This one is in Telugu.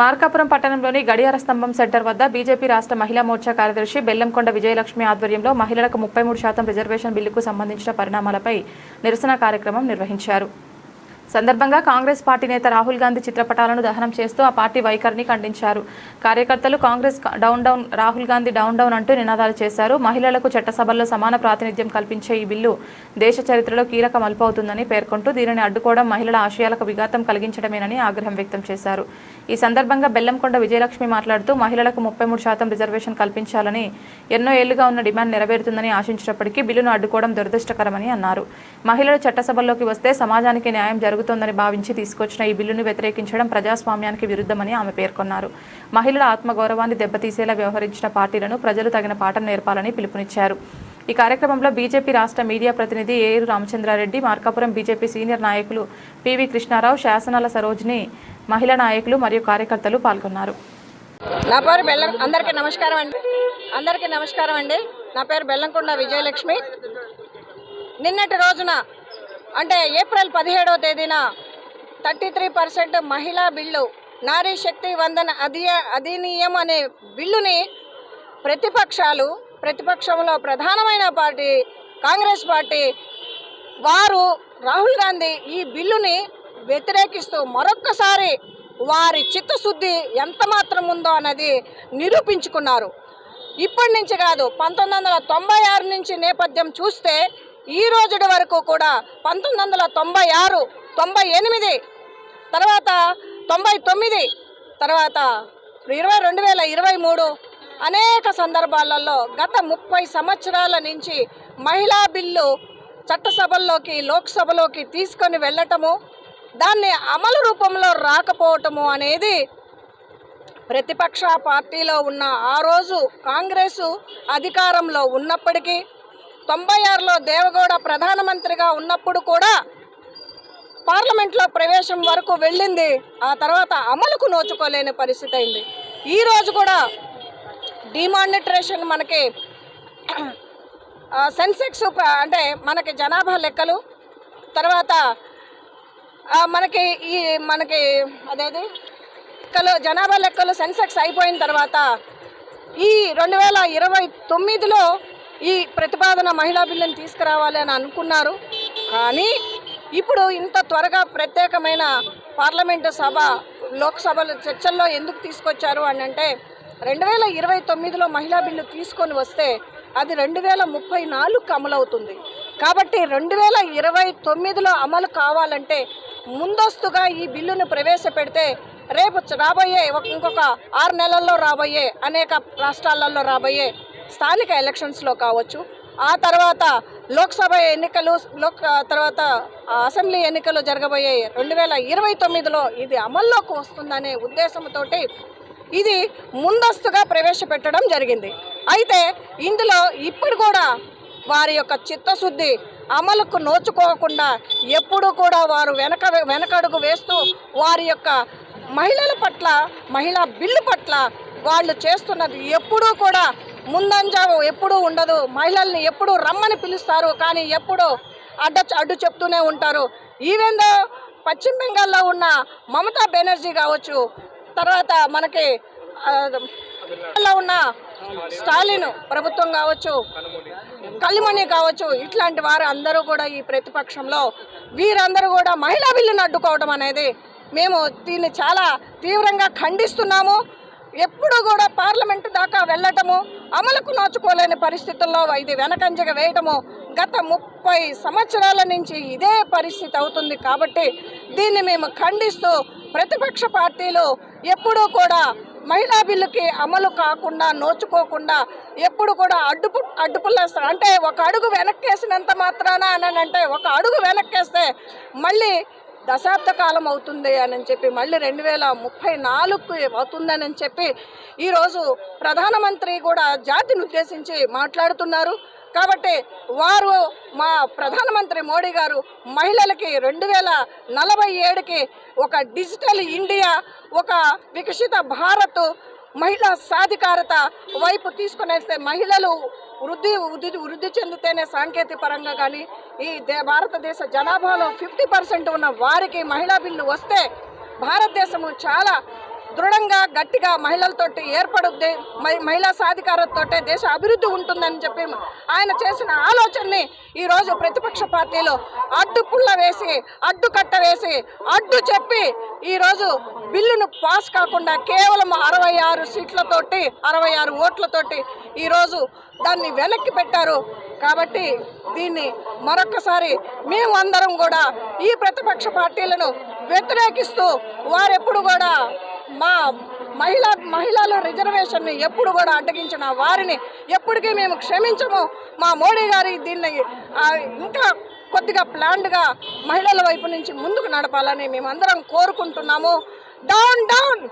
మార్కాపురం పట్టణంలోని గడియార స్తంభం సెంటర్ వద్ద బీజేపీ రాష్ట్ర మహిళా మోర్చా కార్యదర్శి బెల్లంకొండ విజయలక్ష్మి ఆధ్వర్యంలో మహిళలకు 33% రిజర్వేషన్ బిల్లుకు సంబంధించిన పరిణామాలపై నిరసన కార్యక్రమం నిర్వహించారు. సందర్భంగా కాంగ్రెస్ పార్టీ నేత రాహుల్ గాంధీ చిత్రపటాలను దహనం చేస్తూ ఆ పార్టీ వైఖరిని ఖండించారు. కార్యకర్తలు Congress down down, Rahul Gandhi down down అంటూ నినాదాలు చేశారు. మహిళలకు చట్టసభల్లో సమాన ప్రాతినిధ్యం కల్పించే ఈ బిల్లు దేశ చరిత్రలో కీలక మలుపవుతుందని పేర్కొంటూ దీనిని అడ్డుకోవడం మహిళల ఆశయాలకు విఘాతం కలిగించడమేనని ఆగ్రహం వ్యక్తం చేశారు. ఈ సందర్భంగా బెల్లంకొండ విజయలక్ష్మి మాట్లాడుతూ మహిళలకు 33% రిజర్వేషన్ కల్పించాలని ఎన్నో ఏళ్లుగా ఉన్న డిమాండ్ నెరవేరుతుందని ఆశించినప్పటికీ బిల్లును అడ్డుకోవడం దురదృష్టకరమని అన్నారు. మహిళలు చట్టసభల్లోకి వస్తే సమాజానికి న్యాయం జరుగుతుందని భావించి తీసుకొచ్చిన ఈ బిల్లును వ్యతిరేకించడం ప్రజాస్వామ్యానికి విరుద్ధమని ఆమె పేర్కొన్నారు. మహిళల ఆత్మగౌరవాన్ని దెబ్బతీసేలా వ్యవహరించిన పార్టీలను ప్రజలు తగిన పాఠం నేర్పాలని పిలుపునిచ్చారు. ఈ కార్యక్రమంలో బీజేపీ రాష్ట్ర మీడియా ప్రతినిధి ఏరు రామచంద్రారెడ్డి, మార్కాపురం బీజేపీ సీనియర్ నాయకులు పివి కృష్ణారావు, శాసనాల సరోజిని, మహిళా నాయకులు మరియు కార్యకర్తలు పాల్గొన్నారు. నా పేరు అందరికీ నమస్కారం అండి. నా పేరు బెల్లంకొండ విజయలక్ష్మి. నిన్నటి రోజున అంటే ఏప్రిల్ 17వ తేదీన 33% మహిళా బిల్లు, నారీ శక్తి వందన అధినియం అనే బిల్లుని ప్రతిపక్షంలో ప్రధానమైన పార్టీ కాంగ్రెస్ పార్టీ వారు రాహుల్ గాంధీ ఈ బిల్లుని వ్యతిరేకిస్తూ మరొక్కసారి వారి చిత్తశుద్ధి ఎంత మాత్రం ఉందో అన్నది నిరూపించుకున్నారు. ఇప్పటి నుంచి కాదు, 1996 నుంచి నేపథ్యం చూస్తే ఈ రోజుటి వరకు కూడా 1996, 98, తర్వాత 99, తర్వాత 2023 అనేక సందర్భాలలో గత 30 సంవత్సరాల నుంచి మహిళా బిల్లు చట్టసభల్లోకి, లోక్సభలోకి తీసుకొని వెళ్ళటము, దాన్ని అమలు రూపంలో రాకపోవటము అనేది ప్రతిపక్ష పార్టీలో ఉన్న ఆ రోజు కాంగ్రెసు అధికారంలో ఉన్నప్పటికీ, 96లో దేవగౌడ ప్రధానమంత్రిగా ఉన్నప్పుడు కూడా పార్లమెంట్లో ప్రవేశం వరకు వెళ్ళింది. ఆ తర్వాత అమలుకు నోచుకోలేని పరిస్థితి అయింది. ఈరోజు కూడా డిమానిటరేషన్ మనకి సెన్సెక్స్ అంటే మనకి జనాభా లెక్కలు, తర్వాత జనాభా లెక్కలు సెన్సెక్స్ అయిపోయిన తర్వాత ఈ 2029లో ఈ ప్రతిపాదన మహిళా బిల్లుని తీసుకురావాలి అని అనుకున్నారు. కానీ ఇప్పుడు ఇంత త్వరగా ప్రత్యేకమైన పార్లమెంటు సభ, లోక్సభల చర్చల్లో ఎందుకు తీసుకొచ్చారు అని అంటే, 2029లో మహిళా బిల్లు తీసుకొని వస్తే అది 2034కు అమలవుతుంది. కాబట్టి 2029లో అమలు కావాలంటే ముందస్తుగా ఈ బిల్లును ప్రవేశపెడితే రేపు రాబోయే ఇంకొక 6 నెలల్లో రాబోయే అనేక రాష్ట్రాలలో రాబోయే స్థానిక ఎలక్షన్స్లో కావచ్చు, ఆ తర్వాత లోక్సభ ఎన్నికలు, తర్వాత అసెంబ్లీ ఎన్నికలు జరగబోయే 2029లో ఇది అమల్లోకి వస్తుందనే ఉద్దేశంతో ఇది ముందస్తుగా ప్రవేశపెట్టడం జరిగింది. అయితే ఇందులో ఇప్పుడు కూడా వారి యొక్క చిత్తశుద్ధి అమలుకు నోచుకోకుండా ఎప్పుడూ కూడా వారు వెనకడుగు వేస్తూ వారి యొక్క మహిళల పట్ల, మహిళా బిల్లు పట్ల వాళ్ళు చేస్తున్నది ఎప్పుడూ కూడా ముందంజ ఎప్పుడూ ఉండదు. మహిళల్ని ఎప్పుడూ రమ్మని పిలుస్తారు, కానీ ఎప్పుడూ అడ్డు చెప్తూనే ఉంటారు. ఈవెన్ దో పశ్చిమ బెంగాల్లో ఉన్న మమతా బెనర్జీ కావచ్చు, తర్వాత మనకి ఉన్న స్టాలిన్ ప్రభుత్వం కావచ్చు, కలిమణి కావచ్చు, ఇట్లాంటి వారు అందరూ కూడా ఈ ప్రతిపక్షంలో వీరందరూ కూడా మహిళా బిల్లును అడ్డుకోవడం అనేది మేము దీన్ని చాలా తీవ్రంగా ఖండిస్తున్నాము. ఎప్పుడు కూడా పార్లమెంటు దాకా వెళ్ళటము, అమలుకు నోచుకోలేని పరిస్థితుల్లో ఇది వెనకంజగా వేయటము గత 30 సంవత్సరాల నుంచి ఇదే పరిస్థితి అవుతుంది. కాబట్టి దీన్ని మేము ఖండిస్తూ ప్రతిపక్ష పార్టీలు ఎప్పుడూ కూడా మహిళా బిల్లుకి అమలు కాకుండా, నోచుకోకుండా ఎప్పుడు కూడా అడ్డుపుల్లేస్తారు. అంటే ఒక అడుగు వెనక్కేసినంత మాత్రాన అని అంటే, ఒక అడుగు వెనక్కేస్తే మళ్ళీ దశాబ్ద కాలం అవుతుంది అని చెప్పి, మళ్ళీ 2034కు అవుతుందని చెప్పి ఈరోజు ప్రధానమంత్రి కూడా జాతిని ఉద్దేశించి మాట్లాడుతున్నారు. కాబట్టి వారు, మా ప్రధానమంత్రి మోడీ గారు మహిళలకి 2047కి ఒక డిజిటల్ ఇండియా, ఒక వికసిత భారత్, మహిళా సాధికారత వైపు తీసుకునేస్తే మహిళలు వృద్ధి చెందితేనే సాంకేతిక పరంగా కానీ ఈ భారతదేశ జనాభాలో 50% ఉన్న వారికి మహిళా బిల్లు వస్తే భారతదేశము చాలా దృఢంగా గట్టిగా మహిళలతోటి ఏర్పడుద్ది, మహిళా సాధికారతతోటే దేశ అభివృద్ధి ఉంటుందని చెప్పి ఆయన చేసిన ఆలోచనని ఈరోజు ప్రతిపక్ష పార్టీలు అడ్డుపుల్ల వేసి అడ్డుకట్ట వేసి అడ్డు చెప్పి ఈరోజు బిల్లును పాస్ కాకుండా కేవలం 66 సీట్లతోటి 66 ఓట్లతోటి ఈరోజు దాన్ని వెనక్కి పెట్టారు. కాబట్టి దీన్ని మరొక్కసారి మేము అందరం కూడా ఈ ప్రతిపక్ష పార్టీలను వ్యతిరేకిస్తూ వారెప్పుడు కూడా మా మహిళల రిజర్వేషన్ని ఎప్పుడు కూడా అడ్డగించిన వారిని ఎప్పటికీ మేము క్షమించము. మా మోడీ గారి దీన్ని ఇంకా కొద్దిగా ప్లాన్డ్గా మహిళల వైపు నుంచి ముందుకు నడపాలని మేమందరం కోరుకుంటున్నాము. Down down